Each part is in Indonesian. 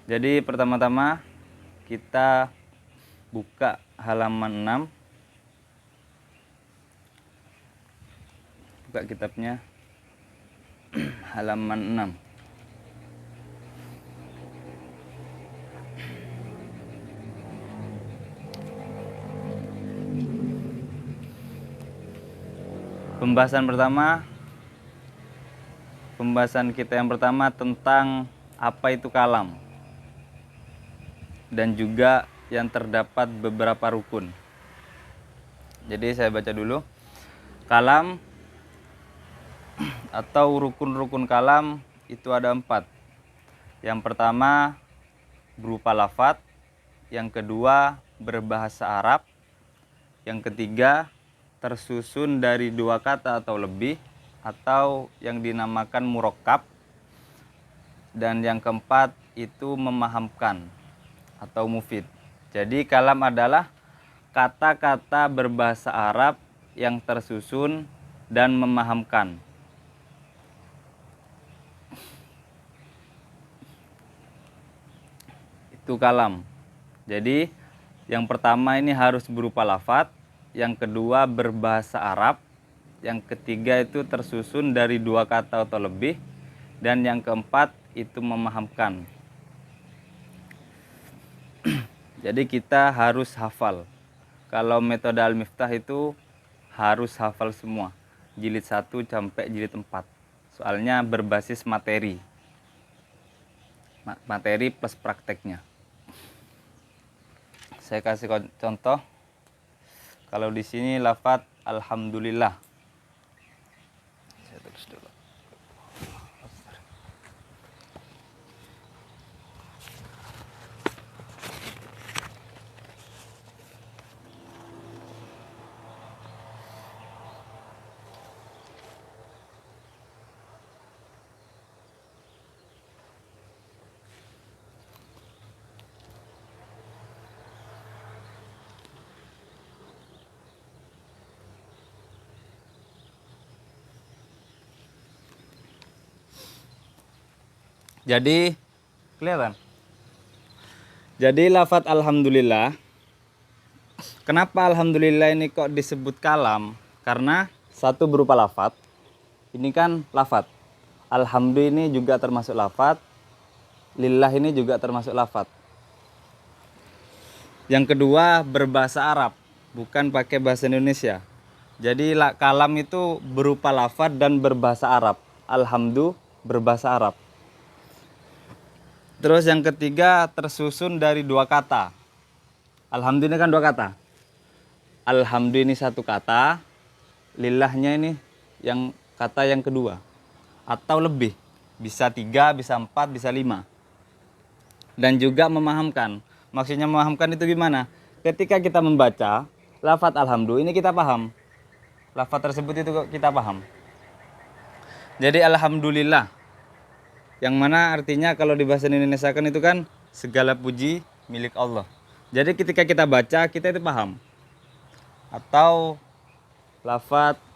Jadi pertama-tama kita buka halaman 6. Buka kitabnya halaman 6. Pembahasan kita yang pertama tentang apa itu kalam. Dan juga yang terdapat beberapa rukun. Jadi saya baca dulu. Kalam atau rukun-rukun kalam itu ada 4. Yang pertama berupa lafadz, yang kedua berbahasa Arab, yang ketiga tersusun dari 2 kata atau lebih atau yang dinamakan murokkab, dan yang keempat itu memahamkan atau mufid. Jadi kalam adalah kata-kata berbahasa Arab yang tersusun dan memahamkan. Itu kalam. Jadi yang pertama ini harus berupa lafadz, yang kedua berbahasa Arab, yang ketiga itu tersusun dari 2 kata atau lebih, dan yang keempat itu memahamkan. Jadi kita harus hafal. Kalau metode Al-Miftah itu harus hafal semua, jilid 1 sampai jilid 4. Soalnya berbasis materi. Materi plus prakteknya. Saya kasih contoh. Kalau di sini lafadz alhamdulillah. Saya tulis dulu. Jadi kelihatan. Jadi lafadz alhamdulillah. Kenapa alhamdulillah ini kok disebut kalam? Karena satu berupa lafadz. Ini kan lafadz. Alhamdulillah ini juga termasuk lafadz. Lillah ini juga termasuk lafadz. Yang kedua berbahasa Arab, bukan pakai bahasa Indonesia. Jadi kalam itu berupa lafadz dan berbahasa Arab. Alhamdulillah berbahasa Arab. Terus yang ketiga tersusun dari 2 kata. Alhamdulillah kan 2 kata. Alhamdulillah ini 1 kata. Lillahnya ini yang kata yang kedua. Atau lebih. Bisa 3, bisa 4, bisa 5. Dan juga memahamkan. Maksudnya memahamkan itu gimana? Ketika kita membaca lafadz alhamdulillah ini kita paham. Lafadz tersebut itu kita paham. Jadi alhamdulillah. Yang mana artinya kalau di bahasa Indonesia kan itu kan segala puji milik Allah. Jadi ketika kita baca kita itu paham. Atau lafadz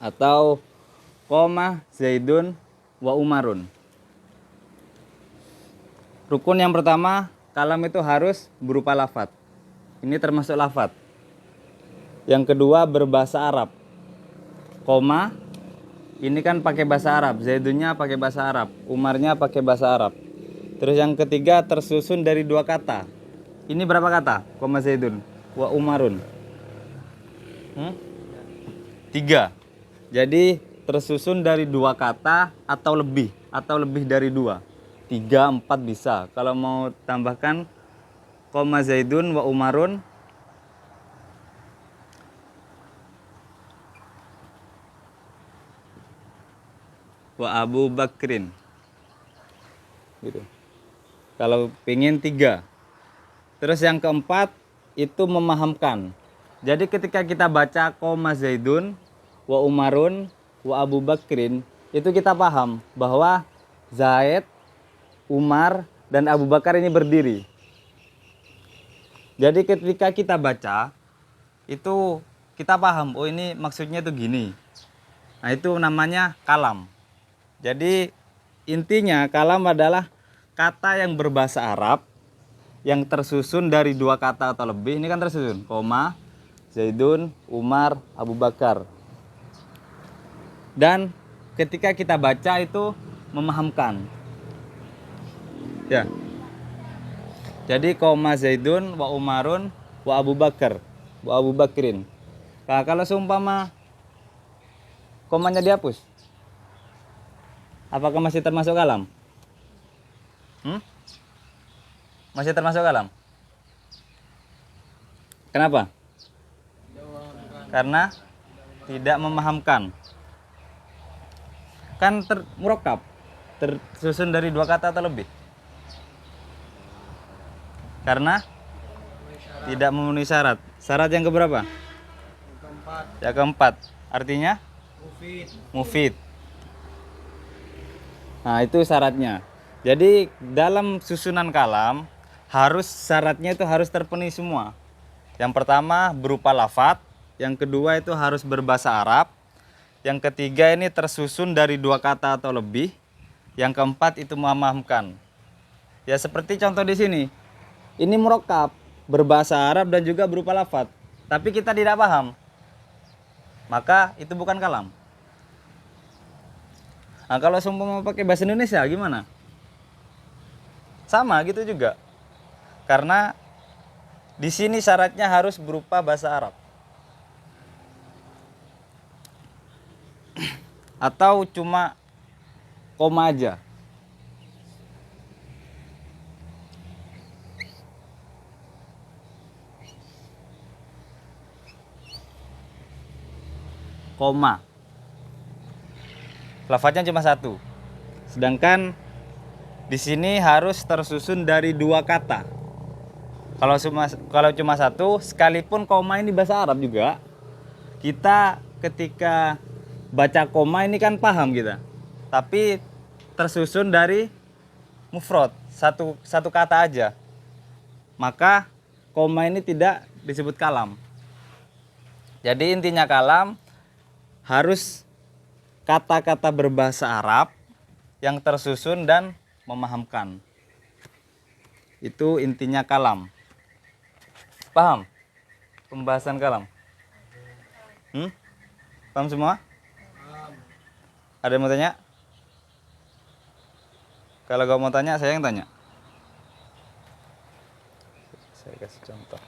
atau qoma Zaidun wa Umarun. Rukun yang pertama, kalam itu harus berupa lafadz. Ini termasuk lafadz. Yang kedua berbahasa Arab. Qoma ini kan pakai bahasa Arab, Zaidunnya pakai bahasa Arab, Umarnya pakai bahasa Arab. Terus yang ketiga tersusun dari 2 kata. Ini berapa kata? Qoma Zaidun wa Umarun. 3. Jadi tersusun dari 2 kata atau lebih dari 2. 3, 4 bisa. Kalau mau tambahkan qoma Zaidun wa Umarun, wa Abu Bakrin. Gitu. Kalau pengen 3. Terus yang keempat itu memahamkan. Jadi ketika kita baca koma Zaidun wa Umarun wa Abu Bakrin, itu kita paham bahwa Zaid, Umar, dan Abu Bakar ini berdiri. Jadi ketika kita baca itu kita paham, oh ini maksudnya itu gini. Nah itu namanya kalam. Jadi intinya kalam adalah kata yang berbahasa Arab yang tersusun dari dua kata atau lebih. Ini kan tersusun koma Zaidun, Umar, Abu Bakar. Dan ketika kita baca itu memahamkan. Ya. Jadi koma Zaidun wa Umarun wa Abu Bakar, wa Abu Bakrin. Nah, kalau seumpama komanya dihapus, apakah masih termasuk kalam? Masih termasuk kalam? Kenapa? Karena tidak memahamkan. Kan murakkab, tersusun dari dua kata atau lebih. Karena tidak memenuhi syarat. Syarat yang keberapa? Keempat. Yang keempat. Artinya? Mufid. Nah, itu syaratnya. Jadi dalam susunan kalam syaratnya itu harus terpenuhi semua. Yang pertama berupa lafadz, yang kedua itu harus berbahasa Arab, yang ketiga ini tersusun dari dua kata atau lebih, yang keempat itu memahamkan. Ya seperti contoh di sini. Ini murakkab, berbahasa Arab dan juga berupa lafadz, tapi kita tidak paham. Maka itu bukan kalam. Nah, kalau seumpama pakai bahasa Indonesia gimana? Sama gitu juga. Karena di sini syaratnya harus berupa bahasa Arab. Atau cuma koma aja. Koma. Lafadznya cuma satu. Sedangkan di sini harus tersusun dari dua kata. Kalau cuma satu, sekalipun koma ini bahasa Arab juga, kita ketika baca koma ini kan paham kita. Tapi tersusun dari mufrad, satu kata aja. Maka koma ini tidak disebut kalam. Jadi intinya kalam harus kata-kata berbahasa Arab yang tersusun dan memahamkan. Itu intinya kalam. Paham? Pembahasan kalam? Paham semua? Ada yang mau tanya? Kalau gak mau tanya, saya yang tanya. Saya kasih contoh.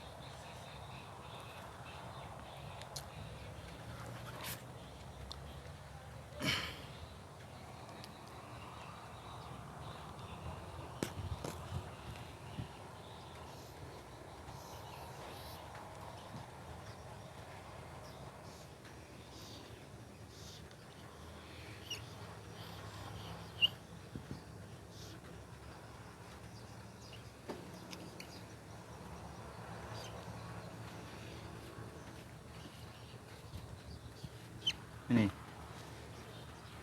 Ini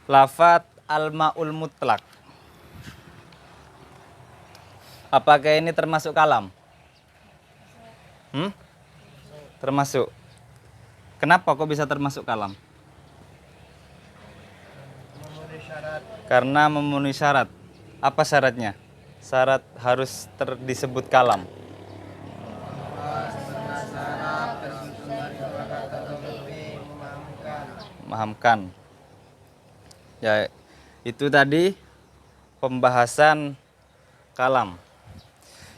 lafadz al-ma'ul mutlak. Apakah ini termasuk kalam? Termasuk. Kenapa kok bisa termasuk kalam? Memenuhi syarat. Karena memenuhi syarat. Apa syaratnya? Syarat harus disebut kalam. Memahamkan. Ya, itu tadi pembahasan kalam.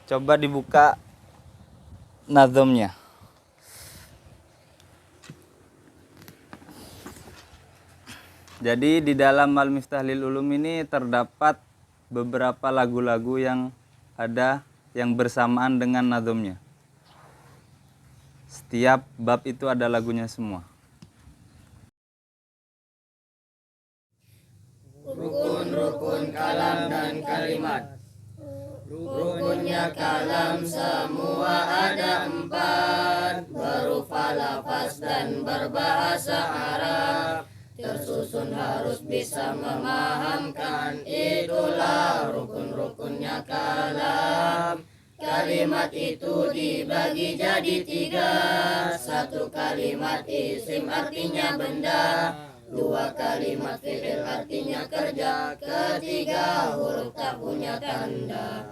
Coba dibuka nazomnya. Jadi di dalam Al-Miftah lil Ulum ini terdapat beberapa lagu-lagu yang ada yang bersamaan dengan nazomnya. Setiap bab itu ada lagunya semua. Rukun-rukun kalam dan kalimat. Rukunnya kalam semua ada 4, berupa lafaz dan berbahasa Arab. Tersusun harus bisa memahamkan, itulah rukun-rukunnya kalam. Kalimat itu dibagi jadi 3. 1 kalimat isim artinya benda, 2 kalimat fi'il artinya kerja, ketiga huruf tak punya tanda.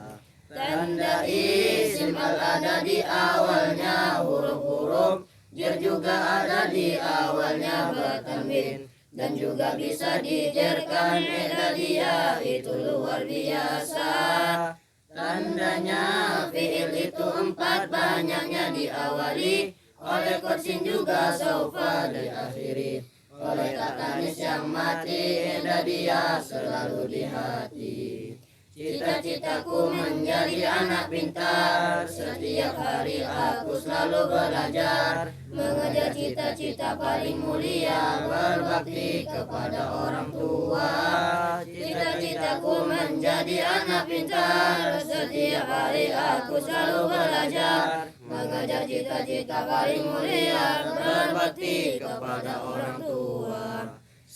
Tanda isim al ada di awalnya, huruf-huruf jer juga ada di awalnya bertanwin, dan juga bisa dijerkan dia itu luar biasa. Tandanya fi'il itu 4, banyaknya diawali oleh korsin juga sofa diakhiri oleh kata nis yang mati, dia selalu di hati. Cita-citaku menjadi anak pintar, setiap hari aku selalu belajar, mengejar cita-cita paling mulia, berbakti kepada orang tua. Cita-citaku menjadi anak pintar, setiap hari aku selalu belajar, mengejar cita-cita paling mulia, berbakti kepada orang tua.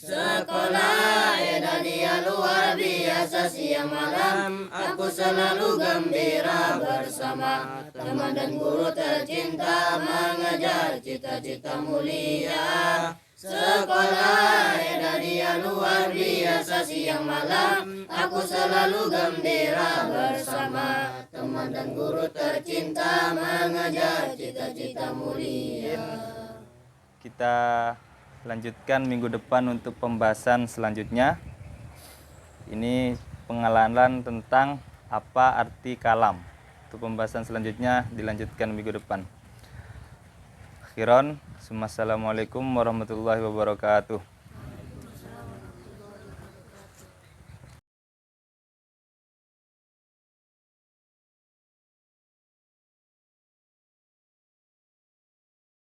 Sekolah dia luar biasa, siang malam aku selalu gembira bersama teman dan guru tercinta, mengejar cita-cita mulia. Sekolah dia luar biasa, siang malam aku selalu gembira bersama teman dan guru tercinta, mengejar cita-cita mulia. Kita lanjutkan minggu depan untuk pembahasan selanjutnya. Ini pengenalan tentang apa arti kalam. Untuk pembahasan selanjutnya dilanjutkan minggu depan. Akhiran, assalamualaikum warahmatullahi wabarakatuh.